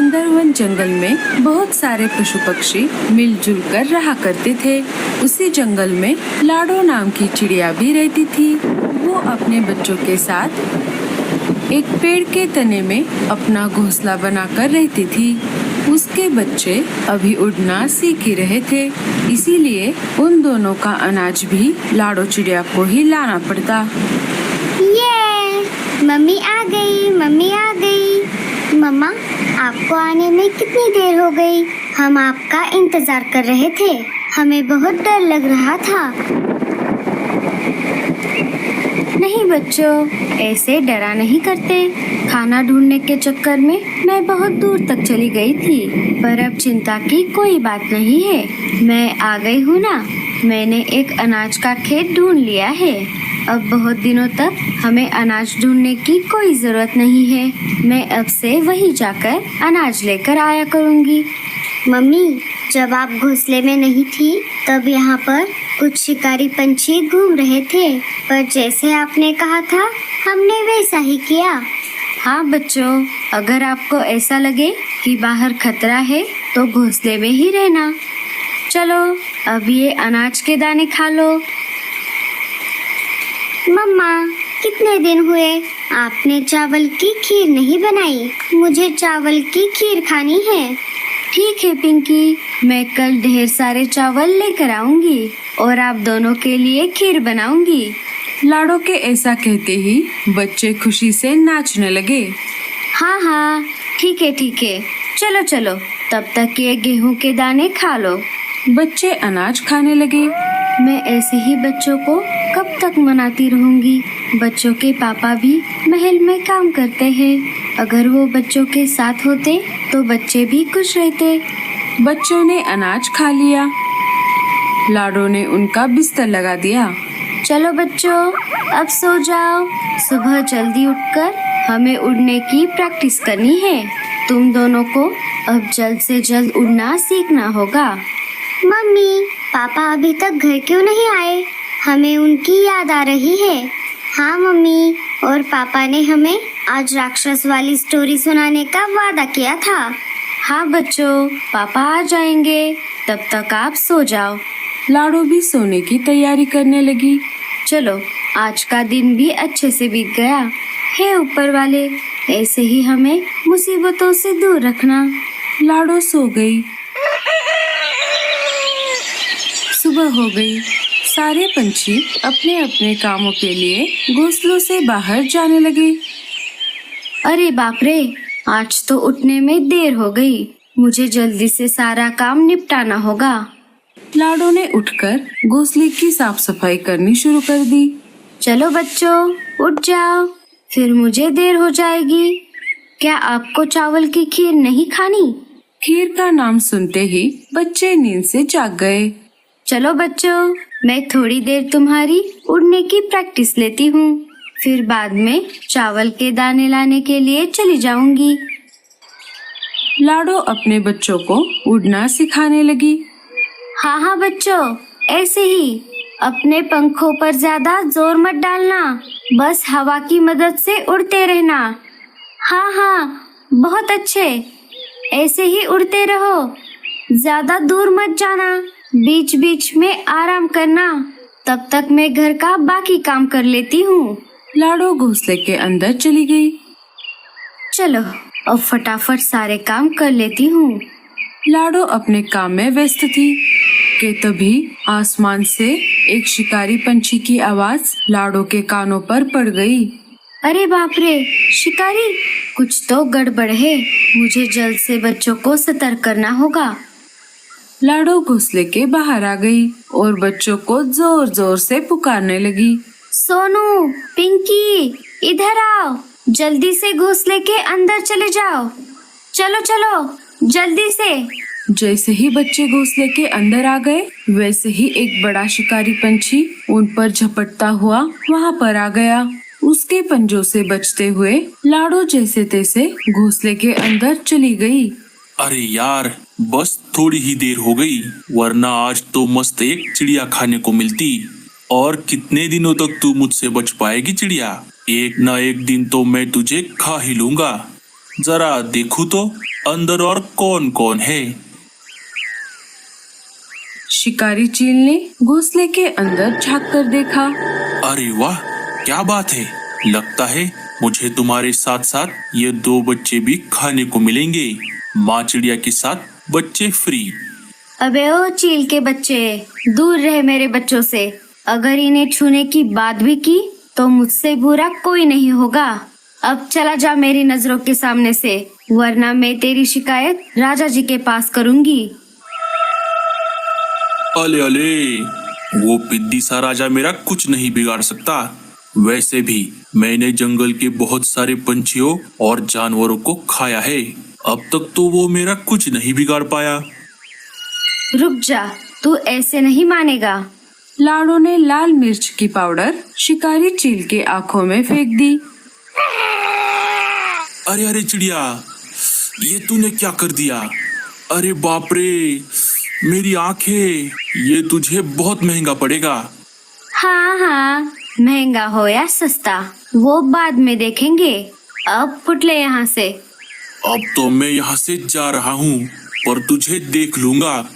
सुंदरवन जंगल में बहुत सारे पशु पक्षी मिलजुल कर रहा करते थे। उसी जंगल में लाडो नाम की चिड़िया भी रहती थी। वो अपने बच्चों के साथ एक पेड़ के तने में अपना घोंसला बनाकर रहती थी। उसके बच्चे अभी उड़ना सीख ही रहे थे, इसीलिए उन दोनों का अनाज भी लाडो चिड़िया को ही लाना पड़ता। ये मम्मी आ गई, मम्मी आ गई। मम्मा, आपको आने में कितनी देर हो गई? हम आपका इंतजार कर रहे थे। हमें बहुत डर लग रहा था। नहीं बच्चों, ऐसे डरा नहीं करते। खाना ढूंढने के चक्कर में मैं बहुत दूर तक चली गई थी, पर अब चिंता की कोई बात नहीं है। मैं आ गई हूँ ना। मैंने एक अनाज का खेत ढूंढ लिया है। अब बहुत दिनों तक हमें अनाज ढूंढने की कोई जरूरत नहीं है। मैं अब से वहीं जाकर अनाज लेकर आया करूँगी। मम्मी, जब आप घोंसले में नहीं थी तब यहाँ पर कुछ शिकारी पंछी घूम रहे थे, पर जैसे आपने कहा था हमने वैसा ही किया। हाँ बच्चों, अगर आपको ऐसा लगे कि बाहर खतरा है तो घोंसले में ही रहना। चलो अब ये अनाज के दाने खा लो। मम्मा, कितने दिन हुए आपने चावल की खीर नहीं बनाई। मुझे चावल की खीर खानी है। ठीक है पिंकी, मैं कल ढेर सारे चावल लेकर आऊंगी और आप दोनों के लिए खीर बनाऊंगी। लाडो के ऐसा कहते ही बच्चे खुशी से नाचने लगे। हाँ हाँ, ठीक है ठीक है, चलो चलो, तब तक ये गेहूं के दाने खा लो। बच्चे अनाज खाने लगे। मैं ऐसे ही बच्चों को कब तक मनाती रहूंगी। बच्चों के पापा भी महल में काम करते हैं। अगर वो बच्चों के साथ होते तो बच्चे भी खुश रहते। बच्चों ने अनाज खा लिया। लाडो ने उनका बिस्तर लगा दिया। चलो बच्चों, अब सो जाओ। सुबह जल्दी उठकर हमें उड़ने की प्रैक्टिस करनी है। तुम दोनों को अब जल्द से जल्द उड़ना सीखना होगा। मम्मी, पापा अभी तक घर क्यों नहीं आए? हमें उनकी याद आ रही है। हाँ मम्मी, और पापा ने हमें आज राक्षस वाली स्टोरी सुनाने का वादा किया था। हाँ बच्चों, पापा आ जाएंगे, तब तक आप सो जाओ। लाडो भी सोने की तैयारी करने लगी। चलो, आज का दिन भी अच्छे से बीत गया। हे ऊपर वाले, ऐसे ही हमें मुसीबतों से दूर रखना। लाडो सो गई। सुबह हो गई। सारे पंछी अपने अपने कामों के लिए घोंसलों से बाहर जाने लगे। अरे बाप रे, आज तो उठने में देर हो गई। मुझे जल्दी से सारा काम निपटाना होगा। लाडो ने उठकर घोंसले की साफ सफाई करनी शुरू कर दी। चलो बच्चों, उठ जाओ, फिर मुझे देर हो जाएगी। क्या आपको चावल की खीर नहीं खानी? खीर का नाम सुनते ही बच्चे नींद से जाग गए। चलो बच्चों, मैं थोड़ी देर तुम्हारी उड़ने की प्रैक्टिस लेती हूँ, फिर बाद में चावल के दाने लाने के लिए चली जाऊंगी। लाडो अपने बच्चों को उड़ना सिखाने लगी। हाँ हाँ बच्चों, ऐसे ही। अपने पंखों पर ज्यादा जोर मत डालना, बस हवा की मदद से उड़ते रहना। हाँ हाँ, बहुत अच्छे, ऐसे ही उड़ते रहो। ज्यादा दूर मत जाना, बीच बीच में आराम करना। तब तक मैं घर का बाकी काम कर लेती हूँ। लाडो घोंसले के अंदर चली गई। चलो अब फटाफट सारे काम कर लेती हूँ। लाडो अपने काम में व्यस्त थी कि तभी आसमान से एक शिकारी पंछी की आवाज लाडो के कानों पर पड़ गई। अरे बाप रे, शिकारी! कुछ तो गड़बड़ है। मुझे जल्द से बच्चों को सतर्क करना होगा। लाडो घोंसले के बाहर आ गई और बच्चों को जोर जोर से पुकारने लगी। सोनू, पिंकी, इधर आओ, जल्दी से घोंसले के अंदर चले जाओ। चलो चलो, जल्दी से। जैसे ही बच्चे घोंसले के अंदर आ गए, वैसे ही एक बड़ा शिकारी पंछी उन पर झपटता हुआ वहाँ पर आ गया। उसके पंजों से बचते हुए लाडो जैसे तैसे घोंसले के अंदर चली गई। अरे यार, बस थोड़ी ही देर हो गई, वरना आज तो मस्त एक चिड़िया खाने को मिलती। और कितने दिनों तक तू मुझसे बच पाएगी चिड़िया? एक ना एक दिन तो मैं तुझे खा ही लूंगा। जरा देखूं तो अंदर और कौन कौन है? शिकारी चील ने घोंसले के अंदर झांक कर देखा। अरे वाह, क्या बात है। लगता है मुझे तुम्हारे साथ साथ ये 2 बच्चे भी खाने को मिलेंगे। माँ चिड़िया के साथ बच्चे फ्री। अबे ओ चील के बच्चे, दूर रहे मेरे बच्चों से। अगर इन्हें छूने की बात भी की तो मुझसे बुरा कोई नहीं होगा। अब चला जा मेरी नजरों के सामने से, वरना मैं तेरी शिकायत राजा जी के पास करूंगी। अले अले, वो पिद्दी सा राजा मेरा कुछ नहीं बिगाड़ सकता। वैसे भी मैंने जंगल के बहुत सारे पंछियों और जानवरों को खाया है। अब तक तो वो मेरा कुछ नहीं बिगाड़ पाया। रुक जा, तू ऐसे नहीं मानेगा। लाडो ने लाल मिर्च की पाउडर शिकारी चील के आंखों में फेंक दी। अरे अरे चिड़िया, ये तूने क्या कर दिया? अरे बाप रे, मेरी आंखें, ये तुझे बहुत महंगा पड़ेगा। हाँ हाँ, महंगा हो या सस्ता वो बाद में देखेंगे। अब फुटले यहाँ से। अब तो मैं यहाँ से जा रहा हूँ, पर तुझे देख लूंगा।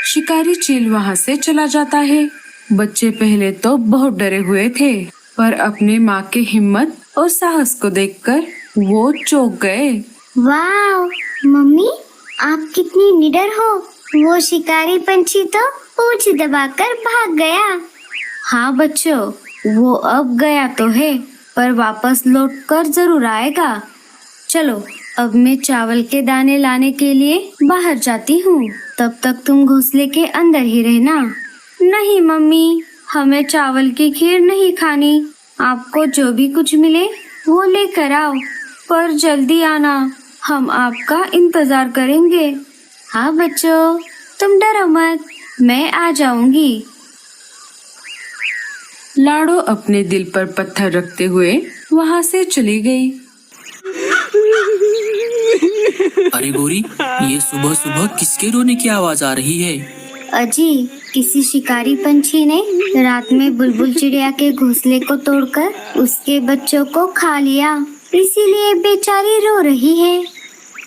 शिकारी चील वहाँ से चला जाता है। बच्चे पहले तो बहुत डरे हुए थे, पर अपने माँ की हिम्मत और साहस को देखकर वो चौंक गए। वाह मम्मी, आप कितनी निडर हो। वो शिकारी पंछी तो पूंछ दबाकर भाग गया। हाँ बच्चों, वो अब गया तो है, पर वापस लौट कर जरूर आएगा। चलो, अब मैं चावल के दाने लाने के लिए बाहर जाती हूँ। तब तक तुम घोंसले के अंदर ही रहना। नहीं मम्मी, हमें चावल की खीर नहीं खानी। आपको जो भी कुछ मिले वो लेकर आओ, पर जल्दी आना, हम आपका इंतजार करेंगे। हाँ बच्चों, तुम डरो मत, मैं आ जाऊंगी। लाडो अपने दिल पर पत्थर रखते हुए वहाँ से चली गई। अरे गोरी, ये सुबह सुबह किसके रोने की आवाज आ रही है? अजी, किसी शिकारी पंछी ने रात में बुलबुल चिड़िया के घोंसले को तोड़कर उसके बच्चों को खा लिया, इसीलिए बेचारी रो रही है।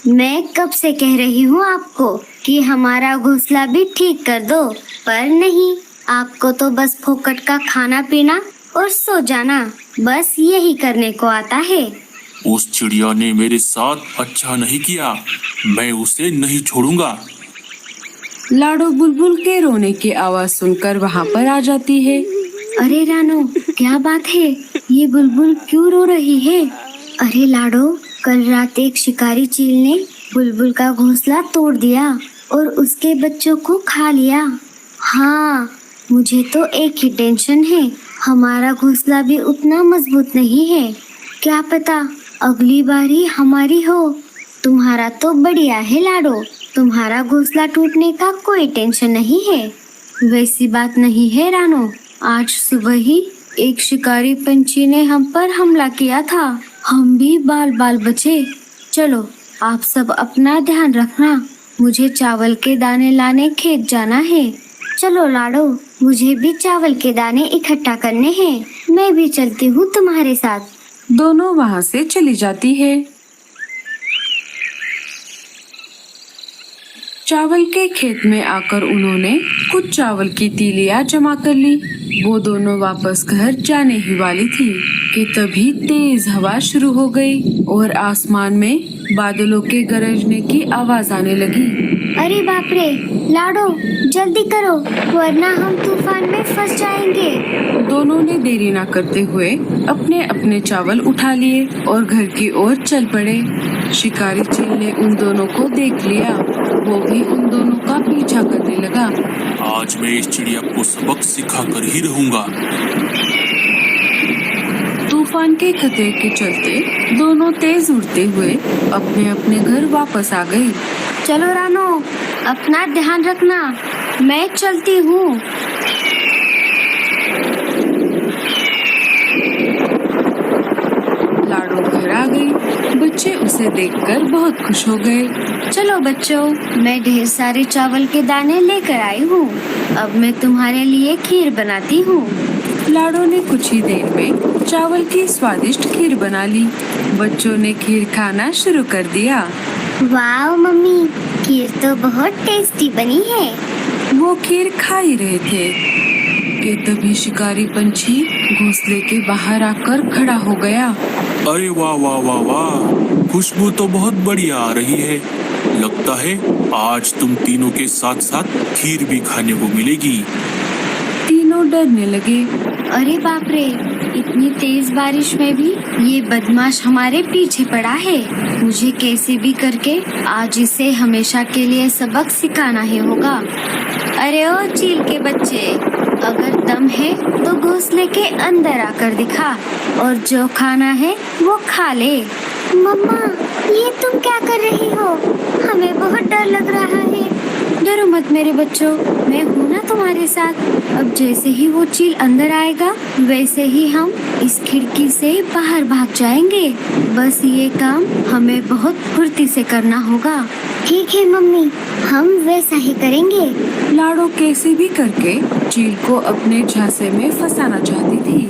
मैं कब से कह रही हूँ आपको कि हमारा घोंसला भी ठीक कर दो, पर नहीं, आपको तो बस फोकट का खाना पीना और सो जाना, बस यही करने को आता है। उस चिड़िया ने मेरे साथ अच्छा नहीं किया, मैं उसे नहीं छोड़ूंगा। लाडो बुलबुल के रोने की आवाज सुनकर वहाँ पर आ जाती है। अरे रानो, क्या बात है? ये बुलबुल क्यों रो रही है? अरे लाडो, कल रात एक शिकारी चील ने बुलबुल का घोंसला तोड़ दिया और उसके बच्चों को खा लिया। हाँ, मुझे तो एक ही टेंशन है, हमारा घोंसला भी उतना मजबूत नहीं है। क्या पता अगली बारी हमारी हो। तुम्हारा तो बढ़िया है लाडो, तुम्हारा घोंसला टूटने का कोई टेंशन नहीं है। वैसी बात नहीं है रानो, आज सुबह ही एक शिकारी पंछी ने हम पर हमला किया था, हम भी बाल बाल बचे। चलो, आप सब अपना ध्यान रखना, मुझे चावल के दाने लाने खेत जाना है। चलो लाडो, मुझे भी चावल के दाने इकट्ठा करने हैं, मैं भी चलती हूँ तुम्हारे साथ। दोनों वहाँ से चली जाती है। चावल के खेत में आकर उन्होंने कुछ चावल की तीलियां जमा कर ली। वो दोनों वापस घर जाने ही वाली थी कि तभी तेज हवा शुरू हो गई और आसमान में बादलों के गरजने की आवाज आने लगी। अरे बाप रे, लाडो जल्दी करो, वरना हम तूफान में फंस जाएंगे। दोनों ने देरी न करते हुए अपने अपने चावल उठा लिए और घर की ओर चल पड़े। शिकारी चील ने उन दोनों को देख लिया, वो भी उन दोनों का पीछा करने लगा। आज मैं इस चिड़िया को सबक सिखा कर ही रहूंगा। तूफान के खतरे के चलते दोनों तेज उड़ते हुए अपने अपने घर वापस आ गए। चलो रानो, अपना ध्यान रखना, मैं चलती हूँ। लाडो घर आ गई। बच्चे उसे देखकर बहुत खुश हो गए। चलो बच्चों, मैं ढेर सारे चावल के दाने लेकर आई हूँ, अब मैं तुम्हारे लिए खीर बनाती हूँ। लाडो ने कुछ ही देर में चावल की स्वादिष्ट खीर बना ली। बच्चों ने खीर खाना शुरू कर दिया। वाह मम्मी, खीर तो बहुत टेस्टी बनी है। वो खीर खा ही रहे थे कि तभी शिकारी पंछी घोंसले के बाहर आकर खड़ा हो गया। अरे वाह वाह वाह वाह, खुशबू तो बहुत बढ़िया आ रही है। लगता है आज तुम तीनों के साथ साथ खीर भी खाने को मिलेगी। तीनों डरने लगे। अरे बाप रे, इतनी तेज बारिश में भी ये बदमाश हमारे पीछे पड़ा है। मुझे कैसे भी करके आज इसे हमेशा के लिए सबक सिखाना ही होगा। अरे ओ चील के बच्चे, अगर दम है तो घोंसले के अंदर आकर दिखा और जो खाना है वो खा ले। मम्मा, ये तुम क्या कर रही हो? हमें बहुत डर लग रहा है। डरो मत मेरे बच्चों, मैं हूँ ना तुम्हारे साथ। अब जैसे ही वो चील अंदर आएगा वैसे ही हम इस खिड़की से बाहर भाग जाएंगे। बस ये काम हमें बहुत फुर्ती से करना होगा। ठीक है मम्मी, हम वैसा ही करेंगे। लाडो कैसे भी करके चील को अपने झांसे में फंसाना चाहती थी।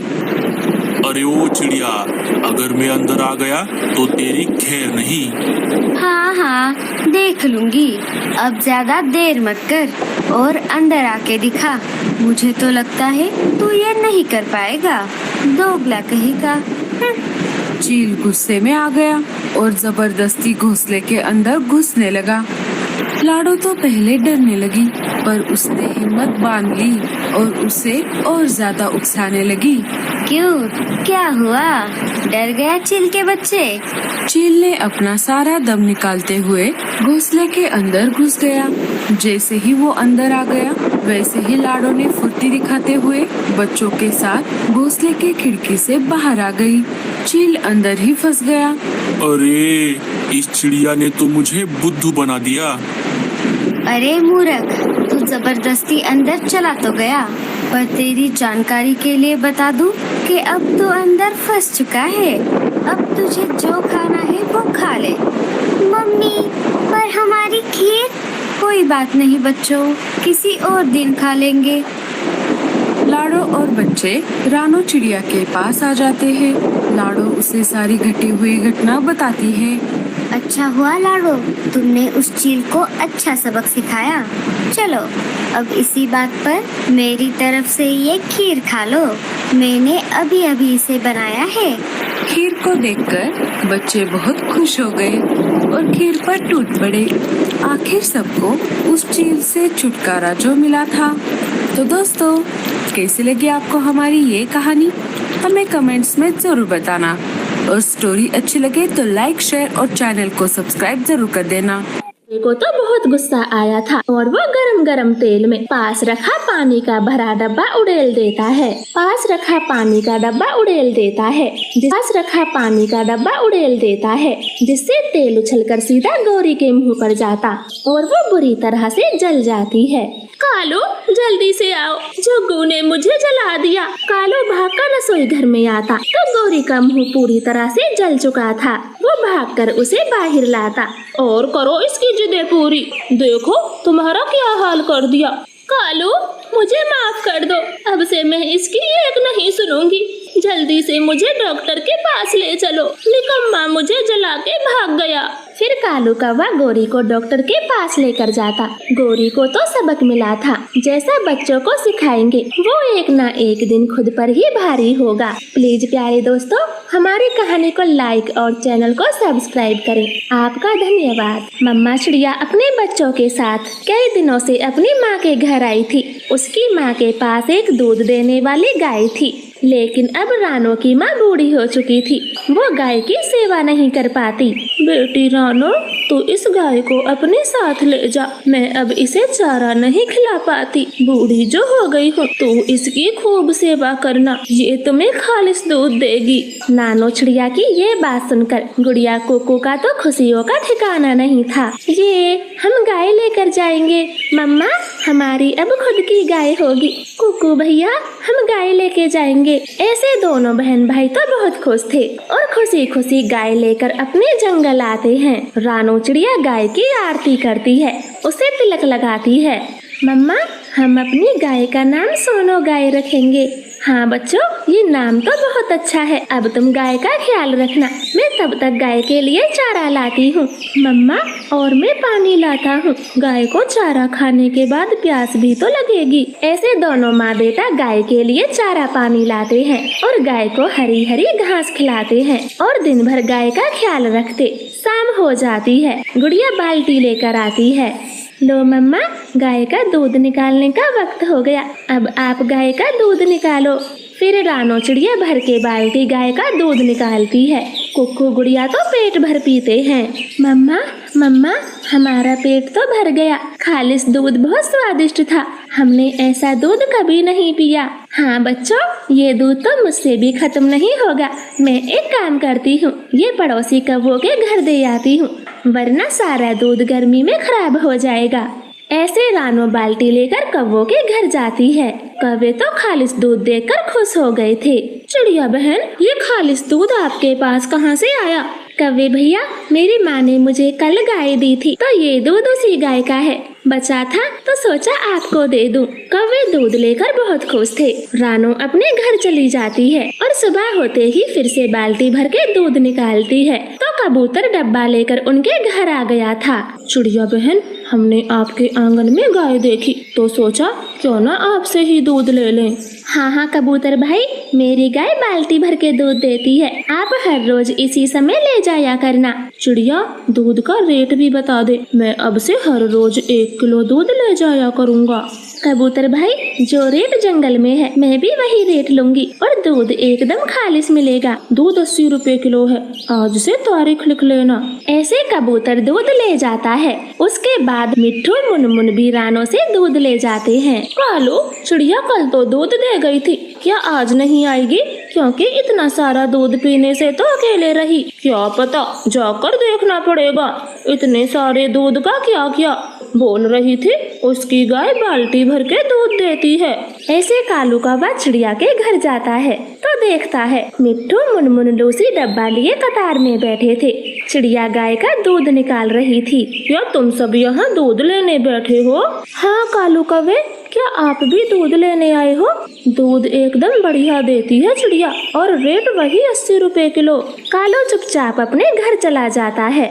अरे ओ चिड़िया, अगर मैं अंदर आ गया तो तेरी खैर नहीं। हाँ हाँ, देख लूंगी। अब ज्यादा देर मत कर और अंदर आके दिखा। मुझे तो लगता है तू ये नहीं कर पाएगा, दोगला कहेगा। चील गुस्से में आ गया और जबरदस्ती घोंसले के अंदर घुसने लगा। लाडो तो पहले डरने लगी, पर उसने हिम्मत बांध ली और उसे और ज्यादा उकसाने लगी। क्यों, क्या हुआ? डर गया चील के बच्चे? चील ने अपना सारा दम निकालते हुए घोंसले के अंदर घुस गया। जैसे ही वो अंदर आ गया वैसे ही लाडो ने फुर्ती दिखाते हुए बच्चों के साथ घोंसले के खिड़की से बाहर आ गई। चील अंदर ही फंस गया। अरे इस चिड़िया ने तो मुझे बुद्धू बना दिया। अरे मूर्ख, तू जबरदस्ती अंदर चला तो गया, पर तेरी जानकारी के लिए बता दूं कि अब तू अंदर फंस चुका है। अब तुझे जो खाना है वो खा ले। मम्मी, पर हमारी खीर? कोई बात नहीं बच्चों, किसी और दिन खा लेंगे। लाडो और बच्चे रानो चिड़िया के पास आ जाते हैं। लाडो उसे सारी घटी हुई घटना बताती है। अच्छा हुआ लाडो, तुमने उस चील को अच्छा सबक सिखाया। चलो, अब इसी बात पर मेरी तरफ से ये खीर खा लो। मैंने अभी अभी इसे बनाया है। खीर को देखकर बच्चे बहुत खुश हो गए और खीर पर टूट पड़े। आखिर सबको उस चील से छुटकारा जो मिला था। तो दोस्तों, कैसी लगी आपको हमारी ये कहानी? हमें कमेंट्स में जरूर बताना और स्टोरी अच्छी लगे तो लाइक, शेयर और चैनल को सब्सक्राइब जरूर कर देना। को तो बहुत गुस्सा आया था और वो गरम गरम तेल में पास रखा पानी का भरा डब्बा उड़ेल देता है। पास रखा पानी का डब्बा उड़ेल देता है। पास रखा पानी का डब्बा उड़ेल देता है, जिससे तेल उछलकर सीधा गौरी के मुंह पर जाता और वो बुरी तरह से जल जाती है। कालू, जल्दी से आओ, जुग्गू ने मुझे जला दिया। कालू भागकर रसोई घर में आता तो गौरी का मुंह पूरी तरह से जल चुका था। वो भागकर उसे बाहर लाता। और करो इसकी जिदें पूरी, देखो तुम्हारा क्या हाल कर दिया। कालू, मुझे माफ कर दो, अब से मैं इसकी एक नहीं सुनूंगी। जल्दी से मुझे डॉक्टर के पास ले चलो, निकम्मा मुझे जला के भाग गया। फिर कालू कौवा गौरी को डॉक्टर के पास लेकर जाता। गौरी को तो सबक मिला था, जैसा बच्चों को सिखाएंगे वो एक ना एक दिन खुद पर ही भारी होगा। प्लीज प्यारे दोस्तों, हमारी कहानी को लाइक और चैनल को सब्सक्राइब करें। आपका धन्यवाद। मम्मा चिड़िया अपने बच्चों के साथ कई दिनों से अपनी माँ के घर आई थी। उसकी माँ के पास एक दूध देने वाली गाय थी, लेकिन अब रानो की माँ बूढ़ी हो चुकी थी। वो गाय की सेवा नहीं कर पाती। बेटी रानो, तू इस गाय को अपने साथ ले जा, मैं अब इसे चारा नहीं खिला पाती। बूढ़ी जो हो गई हूँ, तू इसकी खूब सेवा करना, ये तुम्हें खालिस दूध देगी। नानो चिड़िया की ये बात सुनकर गुड़िया कुकू का तो खुशियों का ठिकाना नहीं था। ये हम गाय लेकर जाएंगे, मम्मा हमारी अब खुद की गाय होगी। कुकू भैया, हम गाय लेके जाएंगे। ऐसे दोनों बहन भाई तो बहुत खुश थे और खुशी खुशी गाय लेकर अपने जंगल आते हैं। रानो चिड़िया गाय की आरती करती है, उसे तिलक लगाती है। मम्मा, हम अपनी गाय का नाम सोनो गाय रखेंगे। हाँ बच्चों, ये नाम तो बहुत अच्छा है। अब तुम गाय का ख्याल रखना, मैं तब तक गाय के लिए चारा लाती हूँ। मम्मा, और मैं पानी लाता हूँ। गाय को चारा खाने के बाद प्यास भी तो लगेगी। ऐसे दोनों माँ बेटा गाय के लिए चारा पानी लाते हैं और गाय को हरी हरी घास खिलाते हैं और दिन भर गाय का ख्याल रखते। शाम हो जाती है, गुड़िया बाल्टी लेकर आती है। लो मम्मा, गाय का दूध निकालने का वक्त हो गया। अब आप गाय का दूध निकालो। फिर रानो चिड़िया भर के बाल्टी गाय का दूध निकालती है। कुक्कू गुड़िया तो पेट भर पीते हैं। मम्मा, मम्मा, हमारा पेट तो भर गया। खालिस दूध बहुत स्वादिष्ट था। हमने ऐसा दूध कभी नहीं पिया। हाँ बच्चों, ये दूध तो मुझसे भी खत्म नहीं होगा। मैं एक काम करती हूँ, ये पड़ोसी कौवों के घर दे आती हूँ, वरना सारा दूध गर्मी में खराब हो जाएगा। ऐसे रानो बाल्टी लेकर कौवों के घर जाती है। कौवे तो खालिस दूध देखकर खुश हो गए थे। चिड़िया बहन, ये खालिस दूध आपके पास कहाँ से आया? कौवे भैया, मेरी माँ ने मुझे कल गाय दी थी, तो ये दूध उसी गाय का है। बचा था तो सोचा आपको दे दूं। कौवे दूध लेकर बहुत खुश थे। रानो अपने घर चली जाती है और सुबह होते ही फिर से बाल्टी भर के दूध निकालती है तो कबूतर डब्बा लेकर उनके घर आ गया था। चिड़िया बहन, हमने आपके आंगन में गाय देखी तो सोचा क्यों ना आपसे ही दूध ले लें। हाँ हाँ कबूतर भाई, मेरी गाय बाल्टी भर के दूध देती है। आप हर रोज इसी समय ले जाया करना। चिड़िया, दूध का रेट भी बता दे, मैं अब से हर रोज 1 किलो दूध ले जाया करूँगा। कबूतर भाई, जो रेट जंगल में है मैं भी वही रेट लूंगी और दूध एकदम खालिस मिलेगा। दूध 80 रुपए किलो है, आज से तारीख लिख लेना। ऐसे कबूतर दूध ले जाता है। उसके बाद मिट्ठू मुनमुन भी रानो से दूध ले जाते हैं। कालू, चिड़िया कल तो दूध दे गई थी, क्या आज नहीं आएगी? क्योंकि इतना सारा दूध पीने से तो अकेले रही। क्या पता, जाकर देखना पड़ेगा। इतने सारे दूध का क्या किया? बोल रही थी उसकी गाय बाल्टी भर के दूध देती है। ऐसे कालू कौवा चिड़िया के घर जाता है तो देखता है मिट्ठू मुनमुन लूसी डब्बा लिए कतार में बैठे थे। चिड़िया गाय का दूध निकाल रही थी। क्या तुम सब यहाँ दूध लेने बैठे हो? हाँ कालू कौवे, क्या आप भी दूध लेने आए हो? दूध एकदम बढ़िया देती है चिड़िया और रेट वही 80 रुपए किलो। कालू चुपचाप अपने घर चला जाता है।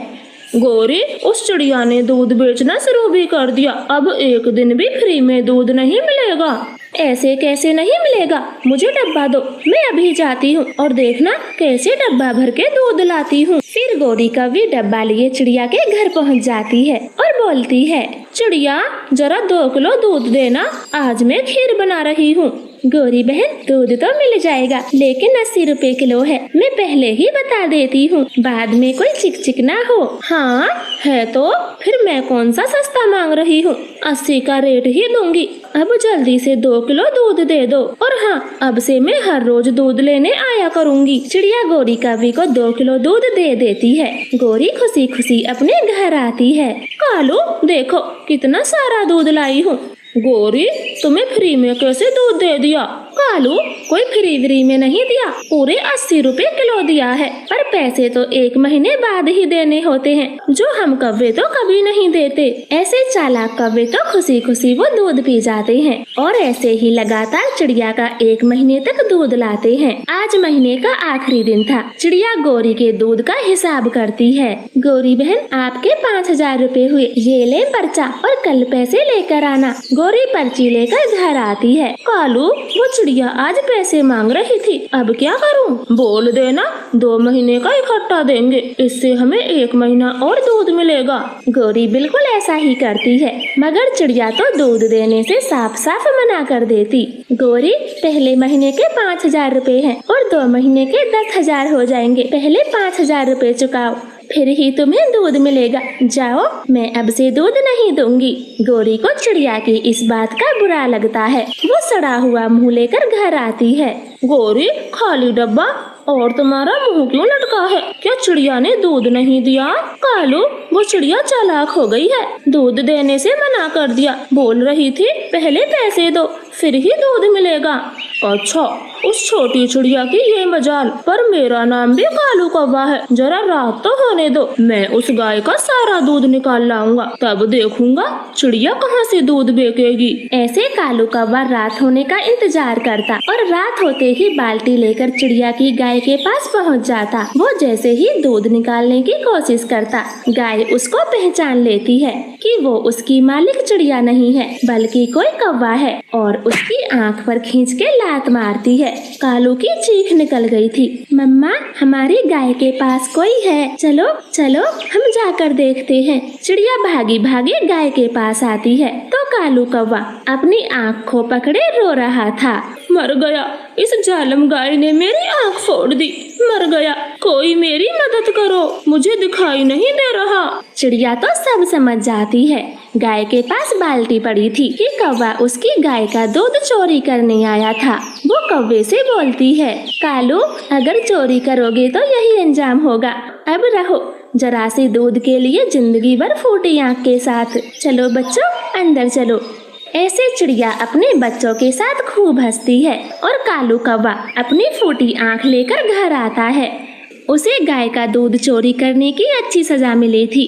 गोरी, उस चिड़िया ने दूध बेचना शुरू भी कर दिया। अब एक दिन भी फ्री में दूध नहीं मिलेगा। ऐसे कैसे नहीं मिलेगा? मुझे डब्बा दो, मैं अभी जाती हूँ और देखना कैसे डब्बा भर के दूध लाती हूँ। फिर गोरी कौवी डब्बा लिए चिड़िया के घर पहुँच जाती है और बोलती है, चिड़िया जरा 2 किलो दूध देना, आज मैं खीर बना रही हूँ। गोरी बहन, दूध तो मिल जाएगा लेकिन 80 रुपए किलो है। मैं पहले ही बता देती हूँ, बाद में कोई चिक चिक ना हो। हाँ है तो फिर मैं कौन सा सस्ता मांग रही हूँ, 80 का रेट ही दूंगी। अब जल्दी से 2 किलो दूध दे दो और हाँ, अब से मैं हर रोज दूध लेने आया करूँगी। चिड़िया गोरी कौवी को 2 किलो दूध दे देती है। गोरी खुशी खुशी अपने घर आती है। कालू, देखो कितना सारा दूध लाई हूँ। गोरी, तुम्हें फ्री में कैसे दूध दे दिया? कालू, कोई फ्री में नहीं दिया, पूरे 80 रुपए किलो दिया है, पर पैसे तो 1 महीने बाद ही देने होते हैं, जो हम कौवे तो कभी नहीं देते। ऐसे चालाक कौवे तो खुशी खुशी वो दूध पी जाते हैं और ऐसे ही लगातार चिड़िया का 1 महीने तक दूध लाते हैं। आज महीने का आखिरी दिन था। चिड़िया गोरी के दूध का हिसाब करती है। गोरी बहन, आपके 5000 रुपए हुए, ये ले पर्चा और कल पैसे लेकर आना। गोरी पर्ची लेकर घर आती है। कालू, वो चिड़िया आज पैसे मांग रही थी, अब क्या करूं? बोल देना 2 महीने का इकट्ठा देंगे, इससे हमें 1 महीना और दूध मिलेगा। गोरी बिल्कुल ऐसा ही करती है, मगर चिड़िया तो दूध देने से साफ साफ मना कर देती। गोरी, पहले महीने के 5000 रुपए हैं और 2 महीने के 10,000 हो जाएंगे। पहले 5000 रुपए चुकाओ, फिर ही तुम्हें दूध मिलेगा। जाओ, मैं अब से दूध नहीं दूंगी। गोरी को चिड़िया की इस बात का बुरा लगता है। वो सड़ा हुआ मुंह लेकर घर आती है। गोरी, खाली डब्बा और तुम्हारा मुंह क्यों लटका है? क्या चिड़िया ने दूध नहीं दिया? कालू, वो चिड़िया चालाक हो गई है, दूध देने से मना कर दिया। बोल रही थी पहले पैसे दो फिर ही दूध मिलेगा। अच्छा, उस छोटी चिड़िया की ये मजाल, पर मेरा नाम भी कालू कौवा है। जरा रात तो होने दो, मैं उस गाय का सारा दूध निकाल लाऊंगा, तब देखूंगा चिड़िया कहाँ से दूध बेचेगी। ऐसे कालू कौवा रात होने का इंतजार करता और रात होते ही बाल्टी लेकर चिड़िया की गाय के पास पहुंच जाता। वो जैसे ही दूध निकालने की कोशिश करता, गाय उसको पहचान लेती है कि वो उसकी मालिक चिड़िया नहीं है बल्कि कोई कौवा है और उसकी आंख पर खींच के लात मारती है। कालू की चीख निकल गई थी। मम्मा, हमारी गाय के पास कोई है, चलो चलो हम जाकर देखते हैं। चिड़िया भागी भागी गाय के पास आती है तो कालू कौवा अपनी आंख को पकड़े रो रहा था। मर गया, इस जालिम गाय ने मेरी आंख फोड़ दी। मर गया, कोई मेरी मदद करो, मुझे दिखाई नहीं दे रहा। चिड़िया तो सब समझ जाती है। गाय के पास बाल्टी पड़ी थी कि कौवा उसकी गाय का दूध चोरी करने आया था। वो कौवे से बोलती है, कालू, अगर चोरी करोगे तो यही अंजाम होगा। अब रहो, जरा सी दूध के लिए जिंदगी भर फूटी आंख के साथ। चलो बच्चों, अंदर चलो। ऐसे चिड़िया अपने बच्चों के साथ खूब हंसती है और कालू कौवा अपनी फूटी आंख लेकर घर आता है। उसे गाय का दूध चोरी करने की अच्छी सजा मिली थी।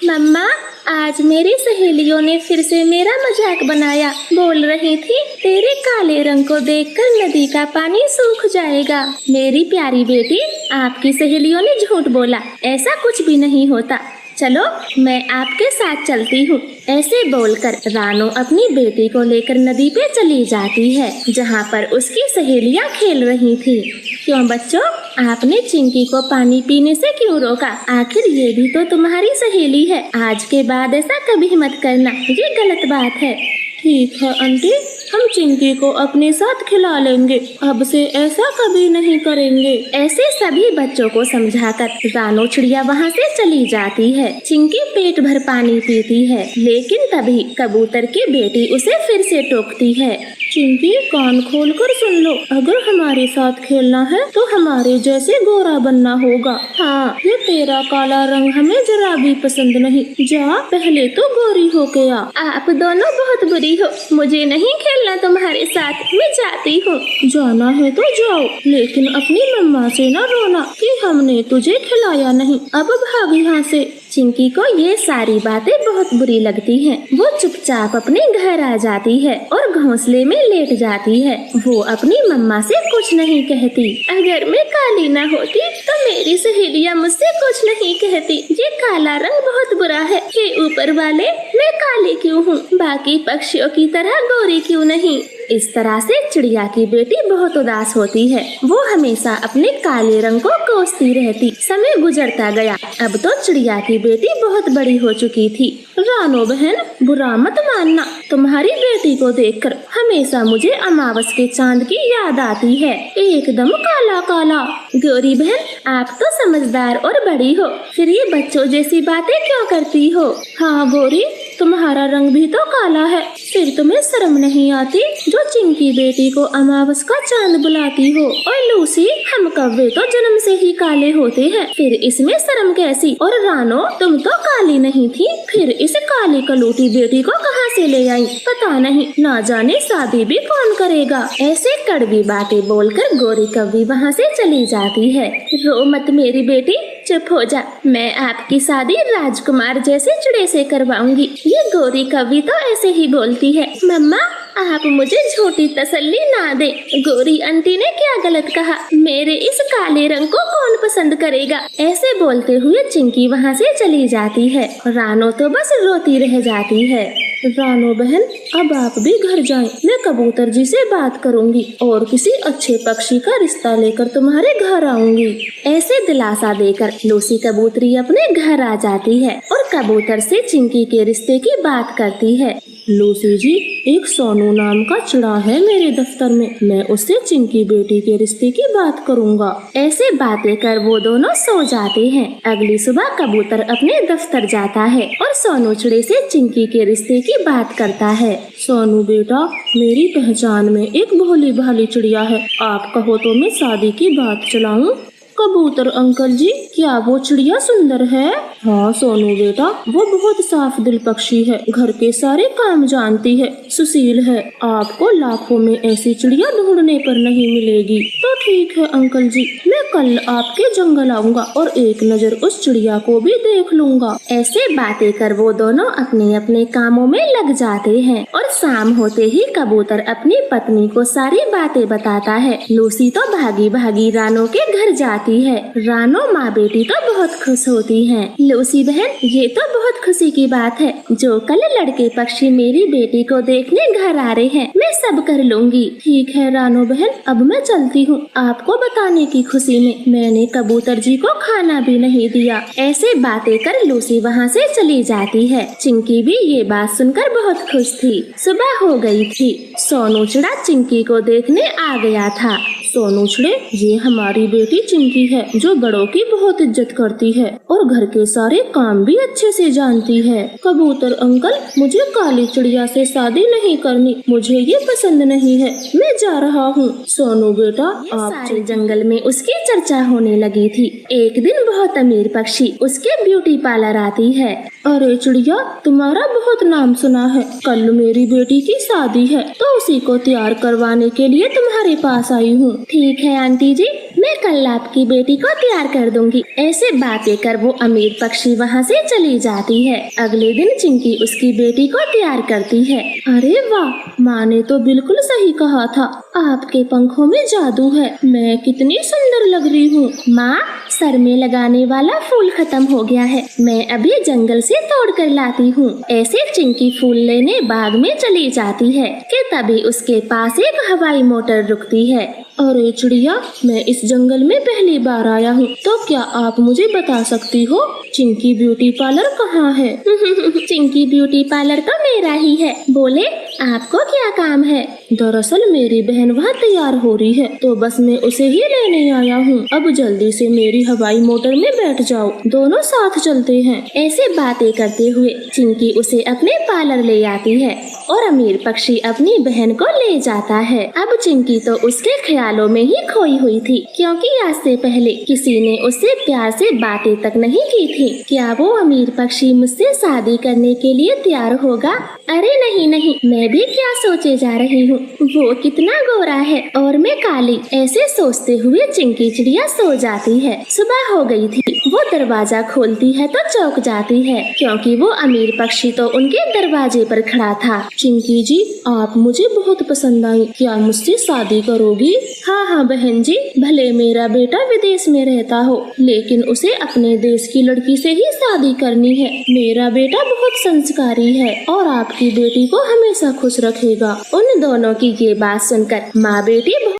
मम्मा, आज मेरी सहेलियों ने फिर से मेरा मजाक बनाया। बोल रही थी तेरे काले रंग को देखकर नदी का पानी सूख जाएगा। मेरी प्यारी बेटी, आपकी सहेलियों ने झूठ बोला, ऐसा कुछ भी नहीं होता। चलो, मैं आपके साथ चलती हूँ। ऐसे बोलकर रानो अपनी बेटी को लेकर नदी पे चली जाती है जहाँ पर उसकी सहेलियाँ खेल रही थी। क्यों बच्चों, आपने चिंकी को पानी पीने से क्यों रोका? आखिर ये भी तो तुम्हारी सहेली है। आज के बाद ऐसा कभी मत करना, ये गलत बात है। ठीक है आंटी, हम चिंकी को अपने साथ खिला लेंगे, अब से ऐसा कभी नहीं करेंगे। ऐसे सभी बच्चों को समझाकर रानो चिड़िया वहाँ से चली जाती है। चिंकी पेट भर पानी पीती है, लेकिन तभी कबूतर की बेटी उसे फिर से टोकती है। चिंकी, कान खोल कर सुन लो, अगर हमारे साथ खेलना है तो हमारे जैसे गोरा बनना होगा। हाँ, ये तेरा काला रंग हमें जरा भी पसंद नहीं। जा, पहले तो गोरी होके आ। आप दोनों बहुत बुरी हो, मुझे नहीं खेलना तुम्हारे साथ, मैं जाती हूँ। जाना है तो जाओ, लेकिन अपनी मम्मा से न रोना कि हमने तुझे खिलाया नहीं। अब भाग यहाँ से। चिंकी को ये सारी बातें बहुत बुरी लगती हैं। वो चुपचाप अपने घर आ जाती है और घोंसले में लेट जाती है। वो अपनी मम्मा से कुछ नहीं कहती। अगर मैं काली ना होती तो मेरी सहेलियाँ मुझसे कुछ नहीं कहती। ये काला रंग बहुत बुरा है। हे ऊपर वाले, मैं काली क्यों हूँ, बाकी पक्षियों की तरह गोरी क्यों नहीं? इस तरह से चिड़िया की बेटी बहुत उदास होती है। वो हमेशा अपने काले रंग को कोसती रहती। समय गुजरता गया। अब तो चिड़िया की बेटी बहुत बड़ी हो चुकी थी। रानो बहन, बुरा मत मानना, तुम्हारी बेटी को देखकर हमेशा मुझे अमावस के चांद की याद आती है, एकदम काला काला। गोरी बहन, आप तो समझदार और बड़ी हो, फिर ये बच्चों जैसी बातें क्यों करती हो? हाँ गोरी, तुम्हारा रंग भी तो काला है, फिर तुम्हें शर्म नहीं आती जो चिंकी बेटी को अमावस का चांद बुलाती हो? और लूसी, हम कौवे तो जन्म से ही काले होते हैं, फिर इसमें शर्म कैसी? और रानो, तुम तो काली नहीं थी, फिर इस काली कलूटी बेटी को कहाँ से ले आई? पता नहीं, ना जाने शादी भी कौन करेगा। ऐसे कड़वी बातें बोलकर गोरी कौवी वहाँ से चली जाती है। रो मत मेरी बेटी, चुप हो जा, मैं आपकी शादी राजकुमार जैसे चिड़े से करवाऊंगी। ये गोरी कौवी तो ऐसे ही बोलती है। मम्मा, आप मुझे झूठी तसल्ली ना दे। गोरी आंटी ने क्या गलत कहा? मेरे इस काले रंग को कौन पसंद करेगा? ऐसे बोलते हुए चिंकी वहाँ से चली जाती है। रानो तो बस रोती रह जाती है। रानो बहन, अब आप भी घर जाएं। मैं कबूतर जी से बात करूंगी और किसी अच्छे पक्षी का रिश्ता लेकर तुम्हारे घर आऊंगी। ऐसे दिलासा देकर लूसी कबूतरी अपने घर आ जाती है और कबूतर से चिंकी के रिश्ते की बात करती है। लूसी जी, एक सोनू नाम का चिड़ा है मेरे दफ्तर में, मैं उससे चिंकी बेटी के रिश्ते की बात करूंगा। ऐसे बातें कर वो दोनों सो जाते हैं। अगली सुबह कबूतर अपने दफ्तर जाता है और सोनू चिड़े से चिंकी के रिश्ते की बात करता है। सोनू बेटा, मेरी पहचान में एक भोली भाली चिड़िया है, आप कहो तो मैं शादी की बात चलाऊं? कबूतर अंकल जी, क्या वो चिड़िया सुंदर है? हाँ सोनू बेटा, वो बहुत साफ दिल पक्षी है, घर के सारे काम जानती है, सुशील है। आपको लाखों में ऐसी चिड़िया ढूंढने पर नहीं मिलेगी। तो ठीक है अंकल जी, मैं कल आपके जंगल आऊंगा और एक नजर उस चिड़िया को भी देख लूंगा। ऐसे बातें कर वो दोनों अपने अपने कामों में लग जाते हैं और शाम होते ही कबूतर अपनी पत्नी को सारी बातें बताता है। लूसी तो भागी भागी रानो के घर जाती है। रानो माँ बेटी तो बहुत खुश होती हैं। लूसी बहन, ये तो बहुत खुशी की बात है, जो कल लड़के पक्षी मेरी बेटी को देखने घर आ रहे हैं, मैं सब कर लूंगी। ठीक है रानो बहन, अब मैं चलती हूँ। आपको बताने की खुशी में मैंने कबूतर जी को खाना भी नहीं दिया। ऐसे बातें कर लूसी वहाँ से चली जाती है। चिंकी भी ये बात सुनकर बहुत खुश थी। सुबह हो गई थी। सोनू चिड़ा चिंकी को देखने आ गया था। सोनू चिड़े, ये हमारी बेटी चिंकी है, जो बड़ों की बहुत इज्जत करती है और घर के सारे काम भी अच्छे से जानती है। कबूतर अंकल, मुझे काली चिड़िया से शादी नहीं करनी, मुझे ये पसंद नहीं है, मैं जा रहा हूँ। सोनू बेटा, आप सारे जंगल में उसकी चर्चा होने लगी थी। एक दिन बहुत अमीर पक्षी उसके ब्यूटी पार्लर आती है। अरे चिड़िया, तुम्हारा बहुत नाम सुना है, कल मेरी बेटी की शादी है तो उसी को तैयार करवाने के लिए तुम्हारे पास आई हूँ। ठीक है आंटी जी, मैं कल आपकी बेटी को तैयार कर दूंगी। ऐसे बातें कर वो अमीर पक्षी वहाँ से चली जाती है। अगले दिन चिंकी उसकी बेटी को तैयार करती है। अरे वाह, माँ ने तो बिल्कुल सही कहा था, आपके पंखों में जादू है, मैं कितनी सुंदर लग रही हूँ। माँ, सर में लगाने वाला फूल खत्म हो गया है, मैं अभी जंगल से तोड़ कर लाती हूँ। ऐसे चिंकी फूल लेने बाग में चली जाती है कि तभी उसके पास एक हवाई मोटर रुकती है। अरे चिड़िया, मैं इस जंगल में पहली बार आया हूँ, तो क्या आप मुझे बता सकती हो चिंकी ब्यूटी पार्लर कहाँ है? चिंकी ब्यूटी पार्लर तो मेरा ही है, बोले आपको क्या काम है? दरअसल मेरी बहन वहाँ तैयार हो रही है, तो बस मैं उसे ही लेने आया हूँ। अब जल्दी से मेरी हवाई मोटर में बैठ जाओ, दोनों साथ चलते हैं। ऐसे बातें करते हुए चिंकी उसे अपने पार्लर ले आती है और अमीर पक्षी अपनी बहन को ले जाता है। अब चिंकी तो उसके ख्यालों में ही खोई हुई थी, क्योंकि आज से पहले किसी ने उससे प्यार से बातें तक नहीं की थी। क्या वो अमीर पक्षी मुझसे शादी करने के लिए तैयार होगा? अरे नहीं नहीं, मैं भी क्या सोचे जा रही हूँ, वो कितना गोरा है और मैं काली। ऐसे सोचते हुए चिंकी चिड़िया सो जाती है। सुबह हो गई थी। वो दरवाजा खोलती है तो चौंक जाती है, क्योंकि वो अमीर पक्षी तो उनके दरवाजे पर खड़ा था। चिंकी जी, आप मुझे बहुत पसंद आई, क्या मुझसे शादी करोगी? हाँ हाँ बहन जी, भले मेरा बेटा विदेश में रहता हो, लेकिन उसे अपने देश की लड़की से ही शादी करनी है। मेरा बेटा बहुत संस्कारी है और आपकी बेटी को हमेशा खुश रखेगा। उन दोनों की ये बात सुनकर माँ बेटी